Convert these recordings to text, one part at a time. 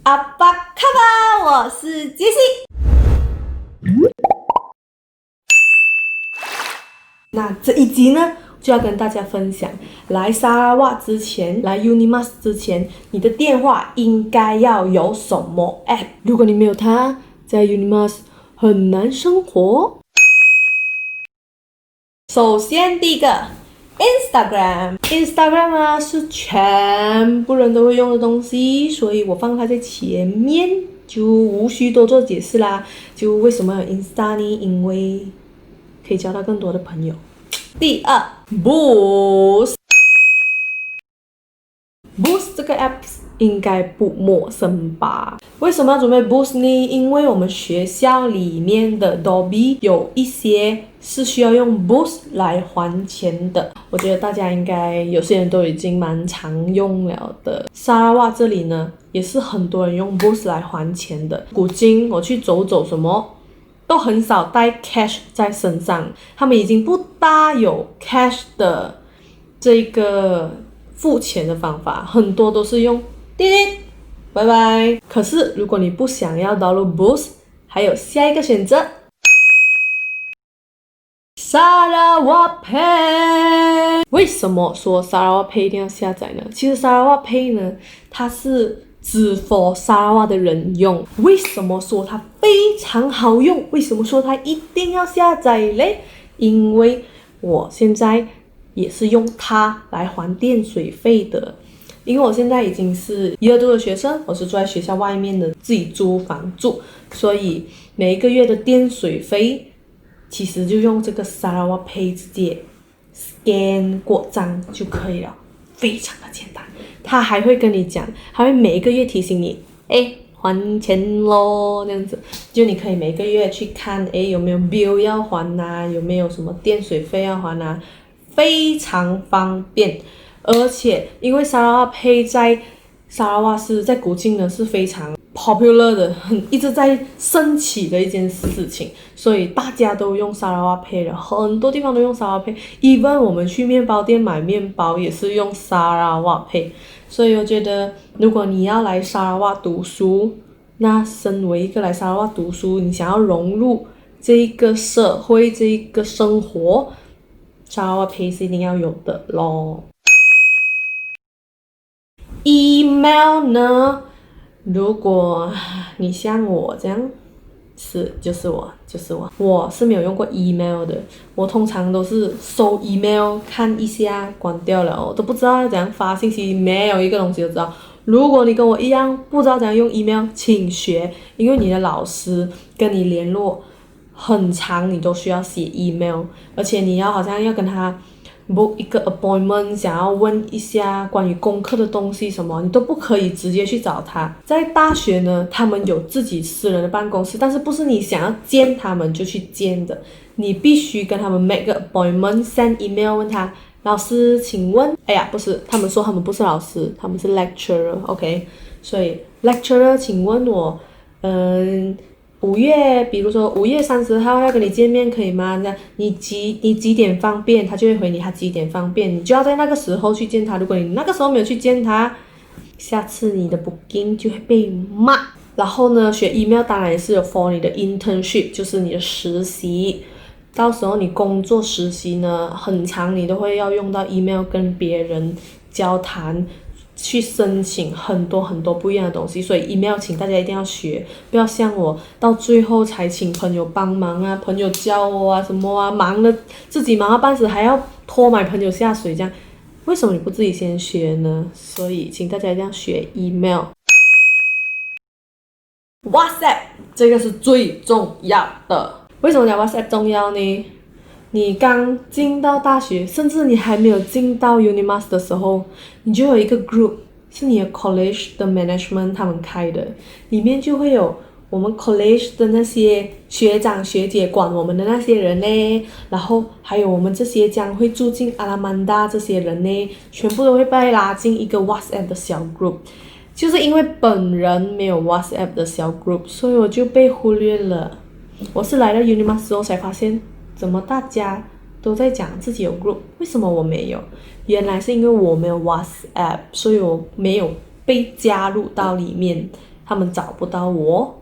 阿巴卡巴，我是杰西。那这一集呢，就要跟大家分享，来沙拉瓦之前，来 Unimas 之前，你的电话应该要有什么 App？ 如果你没有它，在 Unimas 很难生活。首先，第一个 Instagram 啊是全部人都会用的东西，所以我放它在前面，就无需多做解释啦。就为什么有 Insta 呢？因为可以交到更多的朋友。第二 ，Boost 这个 app 应该不陌生吧？为什么要准备 Boost 呢？因为我们学校里面的 Dobby 有一些是需要用 Boost 来还钱的。我觉得大家应该有些人都已经蛮常用了的。沙拉瓦这里呢，也是很多人用 Boost 来还钱的。古今我去走什么都很少带 cash 在身上，他们已经不大有 cash 的这个付钱的方法，很多都是用滴滴拜拜。可是如果你不想要 download Boost， 还有下一个选择沙拉瓦 Pay。 为什么说沙拉瓦 Pay 一定要下载呢？其实沙拉瓦 Pay 呢，它是只 for 沙拉瓦的人用。为什么说它非常好用？为什么说它一定要下载嘞？因为我现在也是用它来还电水费的。因为我现在已经是1、2度的学生，我是住在学校外面的，自己租房住，所以每一个月的电水费其实就用这个沙拉瓦 Pay 直接 scan 过账就可以了，非常的简单。他还会跟你讲，还会每一个月提醒你，还钱咯，这样子，就你可以每个月去看，有没有 bill 要还啊，有没有什么电水费要还啊，非常方便。而且因为沙拉瓦 Pay 在沙拉瓦是在古晋呢是非常 popular 的，一直在升起的一件事情，所以大家都用沙拉瓦 Pay 了，很多地方都用沙拉瓦 Pay，even 我们去面包店买面包也是用沙拉瓦 Pay。 所以我觉得如果你要来沙拉瓦读书，那身为一个来沙拉瓦读书，你想要融入这一个社会这一个生活，沙拉瓦 Pay 是一定要有的咯。email 呢，如果你像我这样，就是我是没有用过 email 的。我通常都是收 email 看一下关掉了，我都不知道怎样发信息，没有一个东西都知道。如果你跟我一样不知道怎样用 email， 请学，因为你的老师跟你联络很长，你都需要写 email， 而且你好像要跟他book 一个 appointment， 想要问一下关于功课的东西什么，你都不可以直接去找他。在大学呢，他们有自己私人的办公室，但是不是你想要见他们就去见的，你必须跟他们 make 个 appointment， send email 问他，老师请问，不是，他们说他们不是老师，他们是 lecturer，OK， 所以 lecturer 请问我比如说5月30号要跟你见面可以吗？这样你几点方便，他就会回你他几点方便，你就要在那个时候去见他。如果你那个时候没有去见他，下次你的 booking 就会被骂。然后呢，学 email 当然也是有 for 你的 internship， 就是你的实习。到时候你工作实习呢，很长你都会要用到 email 跟别人交谈，去申请很多不一样的东西，所以 email 请大家一定要学，不要像我到最后才请朋友帮忙啊，朋友教我啊什么啊，自己忙到半死还要拖买朋友下水这样，为什么你不自己先学呢？所以请大家一定要学 email。WhatsApp 这个是最重要的。为什么讲 WhatsApp 重要呢？你刚进到大学，甚至你还没有进到 Unimas 的时候，你就有一个 group 是你的 college 的 management 他们开的，里面就会有我们 college 的那些学长学姐管我们的那些人呢，然后还有我们这些将会住进阿拉曼达这些人呢，全部都会被拉进一个 WhatsApp 的小 group。就是因为本人没有 WhatsApp 的小 group， 所以我就被忽略了。我是来到 Unimas 之后才发现，怎么大家都在讲自己有 group， 为什么我没有？原来是因为我没有 WhatsApp， 所以我没有被加入到里面。他们找不到我，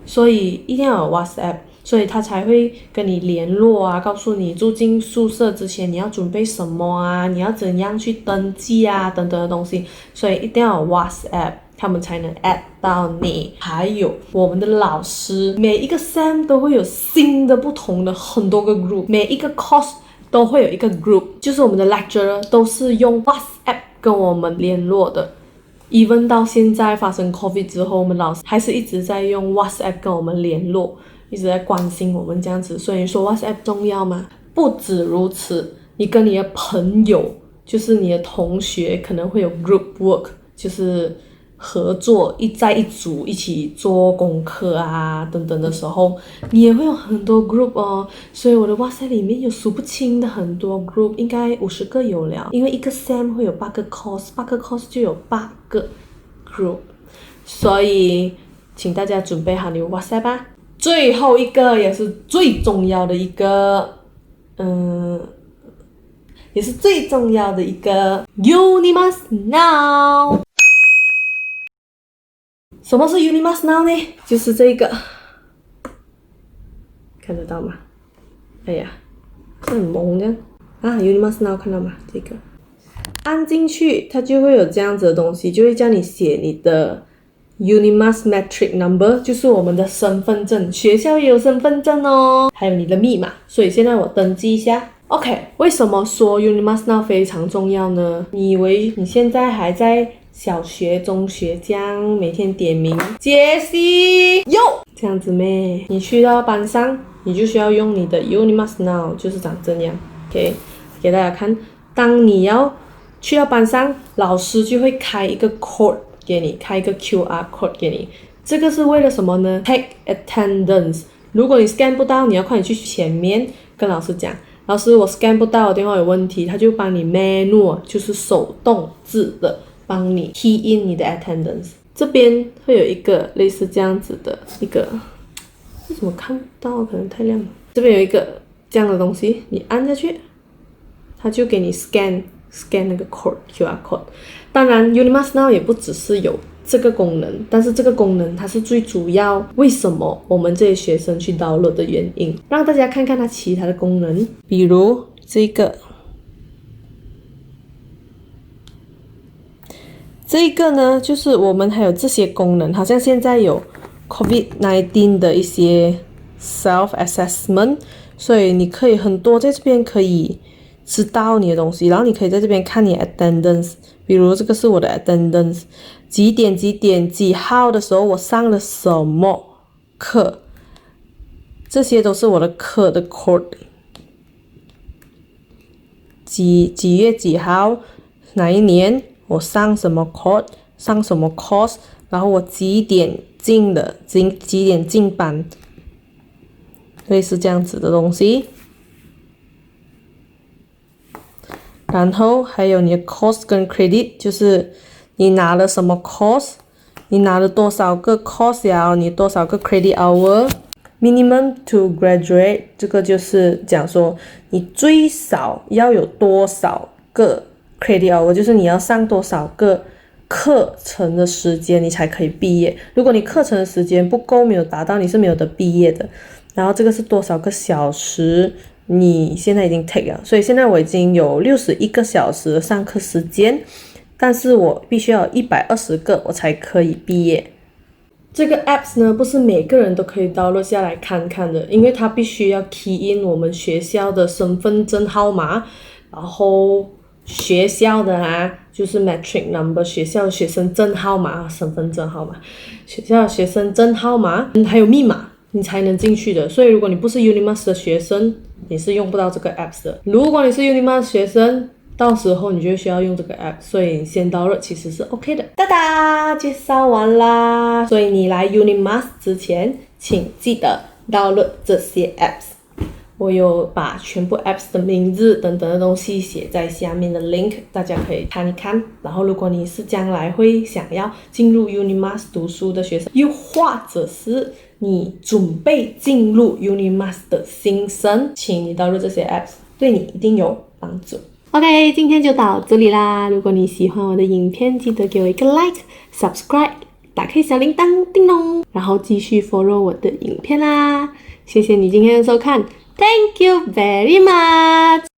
所以一定要有 WhatsApp， 所以他才会跟你联络啊，告诉你住进宿舍之前你要准备什么啊，你要怎样去登记啊等等的东西，所以一定要有 WhatsApp， 他们才能 add 到你。还有我们的老师，每一个 SEM 都会有新的不同的很多个 group， 每一个 course 都会有一个 group， 就是我们的 lecturer 都是用 WhatsApp 跟我们联络的。even 到现在发生 COVID 之后，我们老师还是一直在用 WhatsApp 跟我们联络，一直在关心我们这样子。所以说 WhatsApp 重要吗？不止如此，你跟你的朋友，就是你的同学，可能会有 group work， 就是合作在一组一起做功课啊等等的时候，你也会有很多 group 哦。所以我的 WhatsApp 里面有数不清的很多 group， 应该50个有了，因为一个 SEM 会有8个 course， 8个 course 就有8个 group， 所以请大家准备好你的 WhatsApp 吧。最后一个也是最重要的一个也是最重要的一个 You must know。什么是 You must know 呢？就是这个，看得到吗？哎呀，是很蒙的啊 ！You must know 看到吗？这个按进去，它就会有这样子的东西，就会叫你写你的 UNIMAS Matric Number， 就是我们的身份证，学校也有身份证哦，还有你的密码。所以现在我登记一下。OK， 为什么说 You must know 非常重要呢？你以为你现在还在小学、中学这样每天点名杰西哟这样子咩？你去到班上，你就需要用你的 You must know， 就是长这样。OK， 给大家看，当你要去到班上，老师就会开一个 code 给你，开一个 QR code 给你。这个是为了什么呢？ Take attendance。如果你 scan 不到，你要快点去前面跟老师讲，老师我 scan 不到，电话有问题，他就帮你 manual， 就是手动字的帮你 key in 你的 attendance。 这边会有一个类似这样子的一个，为什么看不到？可能太亮了。这边有一个这样的东西，你按下去，它就给你 scan 那个 code QR code。 当然 You must know 也不只是有这个功能，但是这个功能它是最主要为什么我们这些学生去 download 的原因，让大家看看它其他的功能。比如这个呢，就是我们还有这些功能，好像现在有 COVID-19 的一些 self-assessment， 所以你可以很多在这边可以知道你的东西，然后你可以在这边看你的 attendance， 比如这个是我的 attendance， 几点几号的时候我上了什么课，这些都是我的课的 code， 几月几号哪一年我上什么 code， 上什么 course， 然后我几点进的，几点进班，类似这样子的东西。然后还有你的 course 跟 credit， 就是你拿了什么 course， 你拿了多少个 course 呀，你多少个 credit hour。 minimum to graduate， 这个就是讲说你最少要有多少个 credit hour， 就是你要上多少个课程的时间你才可以毕业。如果你课程的时间不够，没有达到，你是没有得毕业的。然后这个是多少个小时你现在已经 take 了，所以现在我已经有61个小时的上课时间，但是我必须要有120个我才可以毕业。这个 apps 呢，不是每个人都可以 download 下来看看的，因为它必须要 key in 我们学校的身份证号码，然后学校的就是 matric number， 学校的学生证号码，身份证号码，学校的学生证号码，还有密码，你才能进去的。所以如果你不是 UNIMAS 的学生，你是用不到这个 apps 的。如果你是 UNIMAS 学生，到时候你就需要用这个 app， 所以先 download 其实是 OK 的。哒哒，介绍完啦。所以你来 UNIMAS 之前，请记得 download 这些 apps。我有把全部 apps 的名字等等的东西写在下面的 link， 大家可以看一看。然后如果你是将来会想要进入 UNIMAS 读书的学生，又或者是你准备进入 UNIMAS 的新生，请你download这些 apps， 对你一定有帮助。OK， 今天就到这里啦。如果你喜欢我的影片，记得给我一个 like、subscribe 打开小铃铛，叮咚，然后继续 follow 我的影片啦。谢谢你今天的收看，Thank you very much。